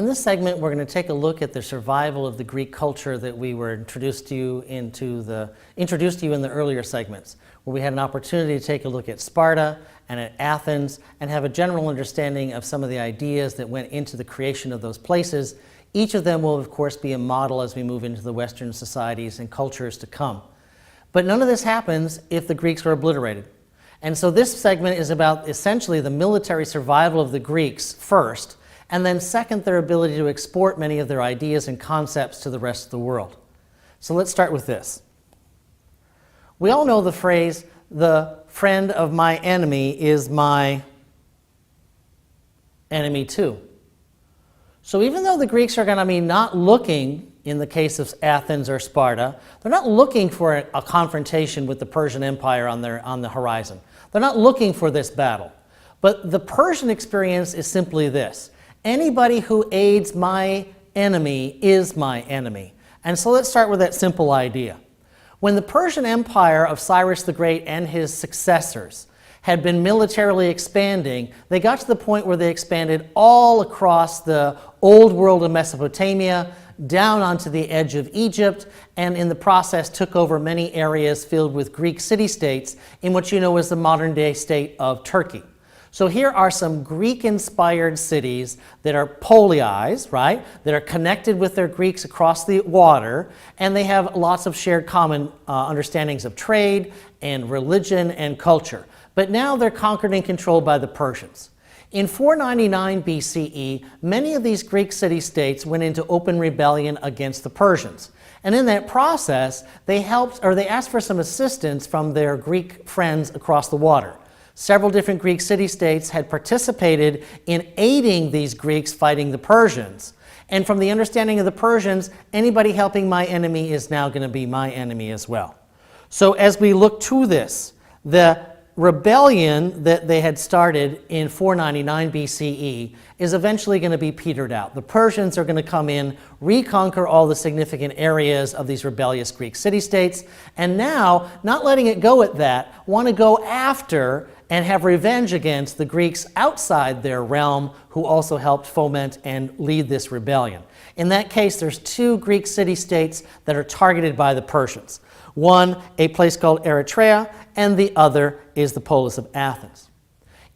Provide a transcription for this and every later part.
In this segment, we're going to take a look at the survival of the Greek culture that we were introduced to you in the earlier segments, where we had an opportunity to take a look at Sparta and at Athens and have a general understanding of some of the ideas that went into the creation of those places. Each of them will, of course, be a model as we move into the Western societies and cultures to come. But none of this happens if the Greeks are obliterated. And so this segment is about essentially the military survival of the Greeks first, and then second, their ability to export many of their ideas and concepts to the rest of the world. So let's start with this. We all know the phrase, the friend of my enemy is my enemy too. So even though the Greeks are going to be not looking, in the case of Athens or Sparta, they're not looking for a confrontation with the Persian Empire on the horizon. They're not looking for this battle. But the Persian experience is simply this. Anybody who aids my enemy is my enemy. And so let's start with that simple idea. When the Persian Empire of Cyrus the Great and his successors had been militarily expanding, they got to the point where they expanded all across the old world of Mesopotamia, down onto the edge of Egypt, and in the process took over many areas filled with Greek city-states in what you know as the modern-day state of Turkey. So here are some Greek-inspired cities that are poleis, right? That are connected with their Greeks across the water, and they have lots of shared common understandings of trade and religion and culture. But now they're conquered and controlled by the Persians. In 499 BCE, many of these Greek city-states went into open rebellion against the Persians. And in that process, they asked for some assistance from their Greek friends across the water. Several different Greek city-states had participated in aiding these Greeks fighting the Persians. And from the understanding of the Persians, anybody helping my enemy is now going to be my enemy as well. So as we look to this, the rebellion that they had started in 499 BCE is eventually going to be petered out. The Persians are going to come in, reconquer all the significant areas of these rebellious Greek city-states, and now, not letting it go at that, want to go after and have revenge against the Greeks outside their realm who also helped foment and lead this rebellion. In that case, there's two Greek city-states that are targeted by the Persians. One, a place called Eritrea, and the other is the polis of Athens.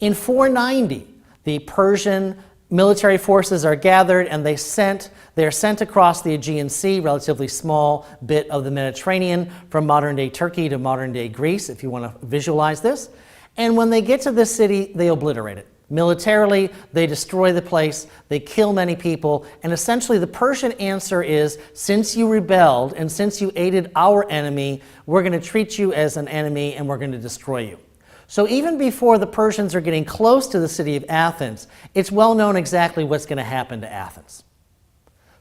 In 490, the Persian military forces are gathered and they are sent across the Aegean Sea, relatively small bit of the Mediterranean, from modern-day Turkey to modern-day Greece, if you want to visualize this. And when they get to this city, they obliterate it. Militarily, they destroy the place, they kill many people, and essentially the Persian answer is, since you rebelled and since you aided our enemy, we're going to treat you as an enemy and we're going to destroy you. So even before the Persians are getting close to the city of Athens, it's well known exactly what's going to happen to Athens.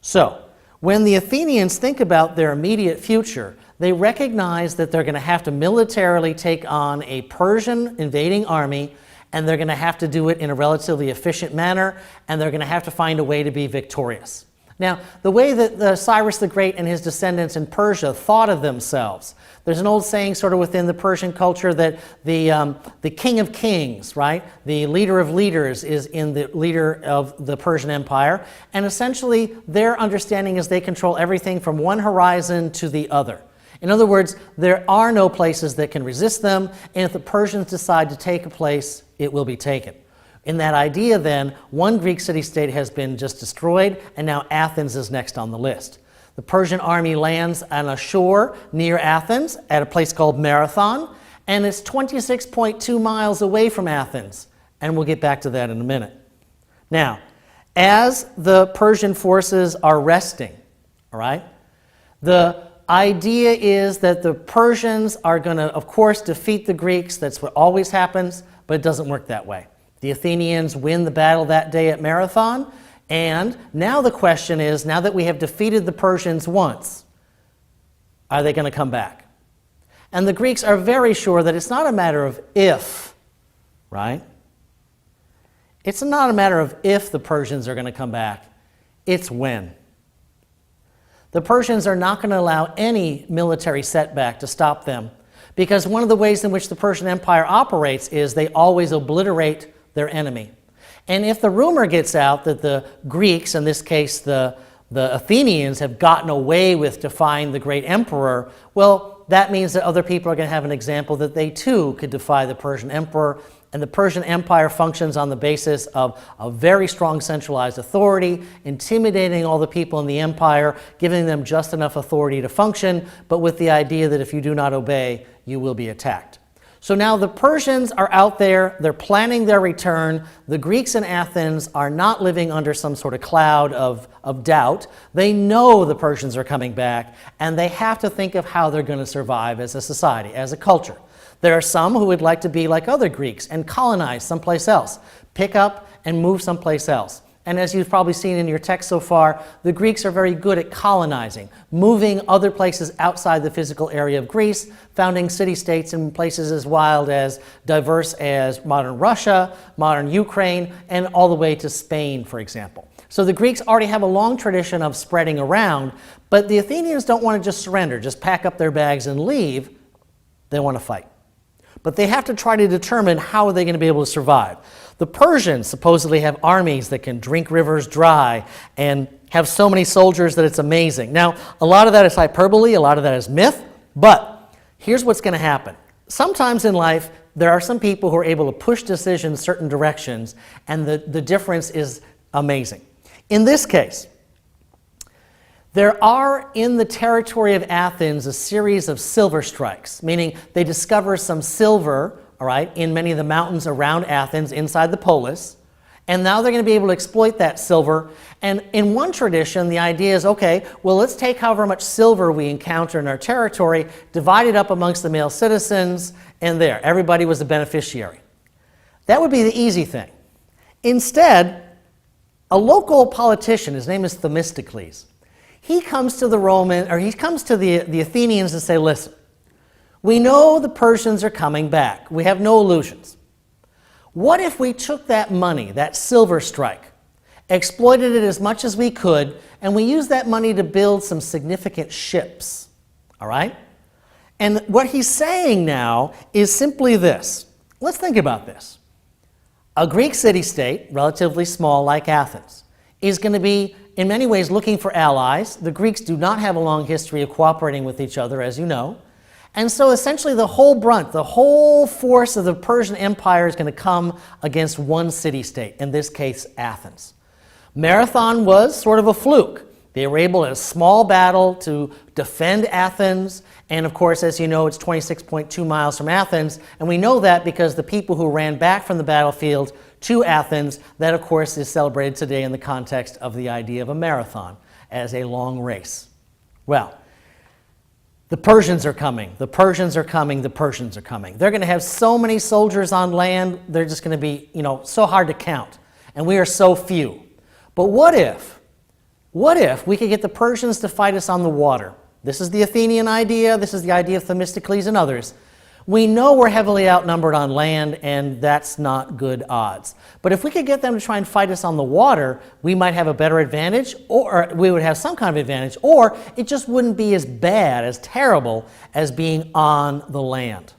So, when the Athenians think about their immediate future, they recognize that they're going to have to militarily take on a Persian invading army, and they're going to have to do it in a relatively efficient manner, and they're going to have to find a way to be victorious. Now, the way that Cyrus the Great and his descendants in Persia thought of themselves, there's an old saying sort of within the Persian culture that the king of kings, right, the leader of leaders is in the leader of the Persian Empire, and essentially their understanding is they control everything from one horizon to the other. In other words, there are no places that can resist them, and if the Persians decide to take a place, it will be taken. In that idea, then, one Greek city-state has been just destroyed, and now Athens is next on the list. The Persian army lands on a shore near Athens at a place called Marathon, and it's 26.2 miles away from Athens, and we'll get back to that in a minute. Now, as the Persian forces are resting, all right, the idea is that the Persians are going to, of course, defeat the Greeks. That's what always happens, but it doesn't work that way. The Athenians win the battle that day at Marathon, and now the question is, now that we have defeated the Persians once, are they going to come back? And the Greeks are very sure that it's not a matter of if, right? It's not a matter of if the Persians are going to come back, it's when. The Persians are not going to allow any military setback to stop them, because one of the ways in which the Persian Empire operates is they always obliterate their enemy. And if the rumor gets out that the Greeks, in this case the Athenians, have gotten away with defying the great emperor, well, that means that other people are going to have an example that they too could defy the Persian emperor. And the Persian Empire functions on the basis of a very strong centralized authority, intimidating all the people in the empire, giving them just enough authority to function, but with the idea that if you do not obey, you will be attacked. So now the Persians are out there, they're planning their return. The Greeks in Athens are not living under some sort of cloud of doubt. They know the Persians are coming back, and they have to think of how they're going to survive as a society, as a culture. There are some who would like to be like other Greeks and colonize someplace else, pick up and move someplace else. And as you've probably seen in your text so far, the Greeks are very good at colonizing, moving other places outside the physical area of Greece, founding city-states in places as wild, as diverse as modern Russia, modern Ukraine, and all the way to Spain, for example. So the Greeks already have a long tradition of spreading around, but the Athenians don't want to just surrender, just pack up their bags and leave. They want to fight. But they have to try to determine how are they going to be able to survive. The Persians supposedly have armies that can drink rivers dry and have so many soldiers that it's amazing. Now, a lot of that is hyperbole, a lot of that is myth, but here's what's going to happen. Sometimes in life, there are some people who are able to push decisions certain directions, and the difference is amazing. In this case, there are in the territory of Athens a series of silver strikes, meaning they discover some silver, all right, in many of the mountains around Athens inside the polis, and now they're going to be able to exploit that silver. And in one tradition, the idea is, okay, well, let's take however much silver we encounter in our territory, divide it up amongst the male citizens, and there, everybody was a beneficiary. That would be the easy thing. Instead, a local politician, his name is Themistocles, he comes to the Athenians and say, listen, we know the Persians are coming back. We have no illusions. What if we took that money, that silver strike, exploited it as much as we could, and we used that money to build some significant ships, all right? And what he's saying now is simply this. Let's think about this. A Greek city-state, relatively small like Athens, is going to be in many ways looking for allies. The Greeks do not have a long history of cooperating with each other, as you know. And so essentially the whole brunt, the whole force of the Persian Empire is going to come against one city-state, in this case Athens. Marathon was sort of a fluke. They were able in a small battle to defend Athens, and of course, as you know, it's 26.2 miles from Athens, and we know that because the people who ran back from the battlefield to Athens, that of course is celebrated today in the context of the idea of a marathon as a long race. Well, the Persians are coming, the Persians are coming, the Persians are coming. They're going to have so many soldiers on land, they're just going to be, so hard to count, and we are so few. But what if we could get the Persians to fight us on the water? This is the Athenian idea, this is the idea of Themistocles and others. We know we're heavily outnumbered on land, and that's not good odds. But if we could get them to try and fight us on the water, we might have a better advantage, or we would have some kind of advantage, or it just wouldn't be as bad, as terrible, as being on the land.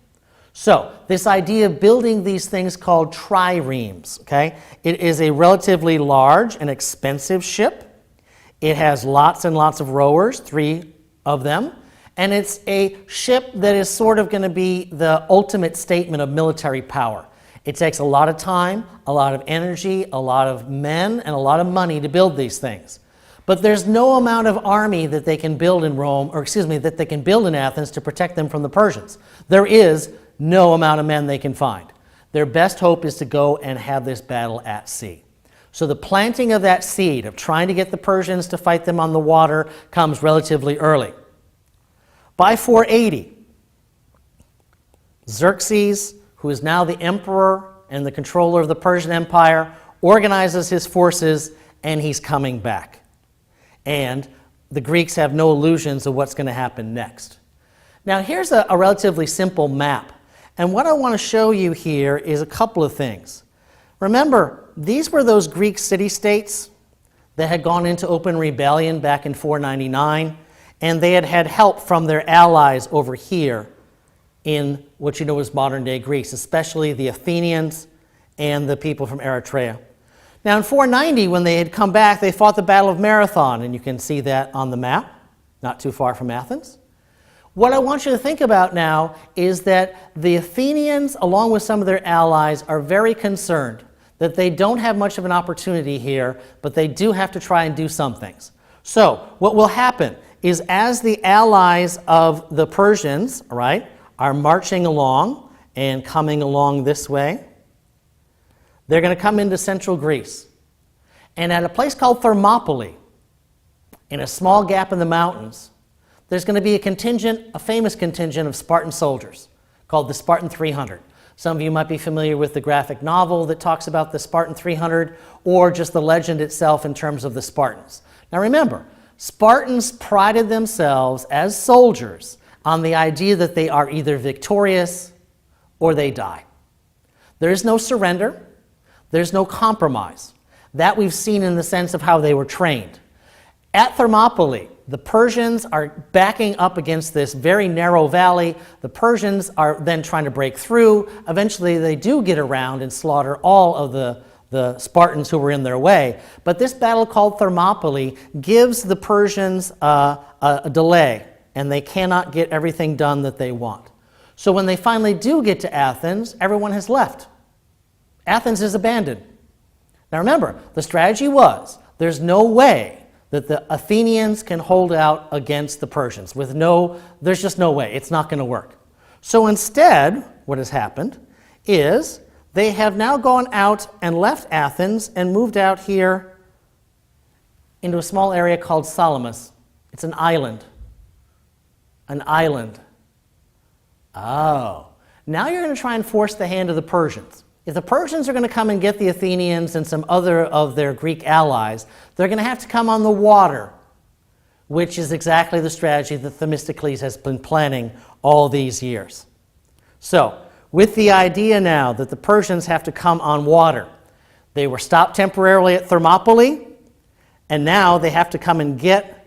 So, this idea of building these things called triremes, okay? It is a relatively large and expensive ship. It has lots and lots of rowers, 3 of them. And it's a ship that is sort of going to be the ultimate statement of military power. It takes a lot of time, a lot of energy, a lot of men, and a lot of money to build these things. But there's no amount of army that they can build in that they can build in Athens to protect them from the Persians. There is no amount of men they can find. Their best hope is to go and have this battle at sea. So the planting of that seed of trying to get the Persians to fight them on the water comes relatively early. By 480, Xerxes, who is now the emperor and the controller of the Persian Empire, organizes his forces, and he's coming back. And the Greeks have no illusions of what's going to happen next. Now, here's a relatively simple map. And what I want to show you here is a couple of things. Remember, these were those Greek city-states that had gone into open rebellion back in 499. And they had had help from their allies over here in what you know as modern-day Greece, especially the Athenians and the people from Eritrea. Now in 490, when they had come back, they fought the Battle of Marathon, and you can see that on the map, not too far from Athens. What I want you to think about now is that the Athenians, along with some of their allies, are very concerned that they don't have much of an opportunity here, but they do have to try and do some things. So what will happen is as the allies of the Persians, right, are marching along and coming along this way, they're going to come into central Greece. And at a place called Thermopylae, in a small gap in the mountains, there's going to be a famous contingent of Spartan soldiers called the Spartan 300. Some of you might be familiar with the graphic novel that talks about the Spartan 300, or just the legend itself in terms of the Spartans. Now remember, Spartans prided themselves as soldiers on the idea that they are either victorious or they die. There is no surrender. There's no compromise. That we've seen in the sense of how they were trained. At Thermopylae, the Persians are backing up against this very narrow valley. The Persians are then trying to break through. Eventually, they do get around and slaughter all of the Spartans who were in their way. But this battle called Thermopylae gives the Persians a delay, and they cannot get everything done that they want. So when they finally do get to Athens, everyone has left. Athens is abandoned. Now remember, the strategy was there's no way that the Athenians can hold out against the Persians. There's just no way. It's not going to work. So instead, what has happened is they have now gone out and left Athens and moved out here into a small area called Salamis. It's an island. An island. Oh. Now you're going to try and force the hand of the Persians. If the Persians are going to come and get the Athenians and some other of their Greek allies, they're going to have to come on the water, which is exactly the strategy that Themistocles has been planning all these years. So, with the idea now that the Persians have to come on water, they were stopped temporarily at Thermopylae, and now they have to come and get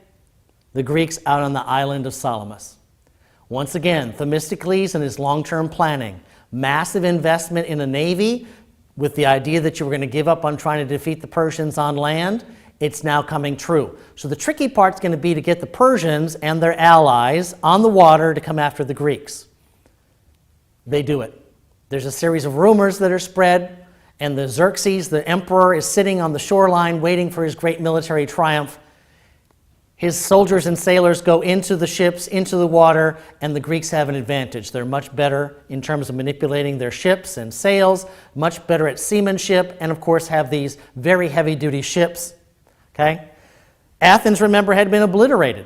the Greeks out on the island of Salamis. Once again, Themistocles and his long-term planning, massive investment in a navy with the idea that you were going to give up on trying to defeat the Persians on land, it's now coming true. So the tricky part's going to be to get the Persians and their allies on the water to come after the Greeks. They do it. There's a series of rumors that are spread, and the Xerxes, the emperor, is sitting on the shoreline waiting for his great military triumph. His soldiers and sailors go into the ships, into the water, and the Greeks have an advantage. They're much better in terms of manipulating their ships and sails, much better at seamanship, and of course have these very heavy-duty ships. Okay? Athens, remember, had been obliterated.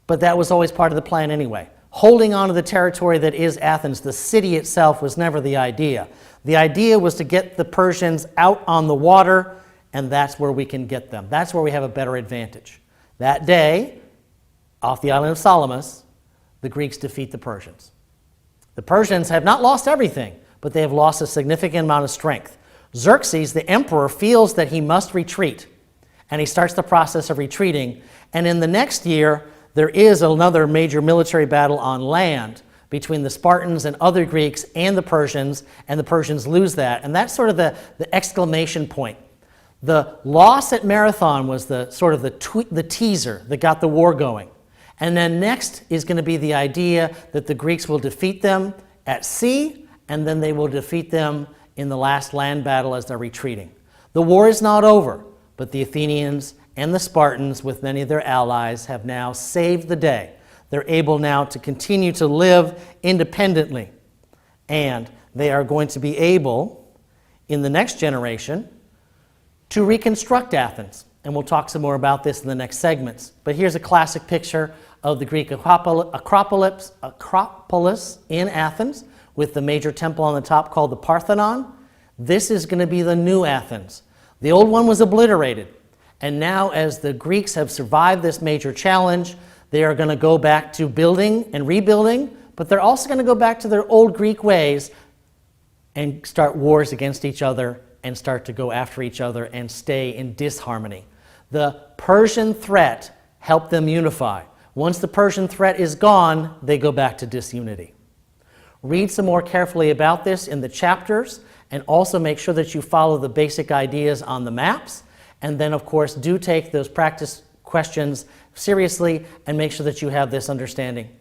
But that was always part of the plan anyway. Holding on to the territory that is Athens, the city itself, was never the idea. The idea was to get the Persians out on the water, and that's where we can get them. That's where we have a better advantage. That day, off the island of Salamis, the Greeks defeat the Persians. The Persians have not lost everything, but they have lost a significant amount of strength. Xerxes, the emperor, feels that he must retreat, and he starts the process of retreating. And in the next year, there is another major military battle on land between the Spartans and other Greeks and the Persians lose that. And that's sort of the exclamation point. The loss at Marathon was the teaser that got the war going. And then next is going to be the idea that the Greeks will defeat them at sea, and then they will defeat them in the last land battle as they're retreating. The war is not over, but the Athenians and the Spartans, with many of their allies, have now saved the day. They're able now to continue to live independently. And they are going to be able, in the next generation, to reconstruct Athens. And we'll talk some more about this in the next segments. But here's a classic picture of the Greek Acropolis in Athens, with the major temple on the top called the Parthenon. This is going to be the new Athens. The old one was obliterated. And now, as the Greeks have survived this major challenge, they are going to go back to building and rebuilding, but they're also going to go back to their old Greek ways and start wars against each other and start to go after each other and stay in disharmony. The Persian threat helped them unify. Once the Persian threat is gone, they go back to disunity. Read some more carefully about this in the chapters and also make sure that you follow the basic ideas on the maps. And then, of course, do take those practice questions seriously and make sure that you have this understanding.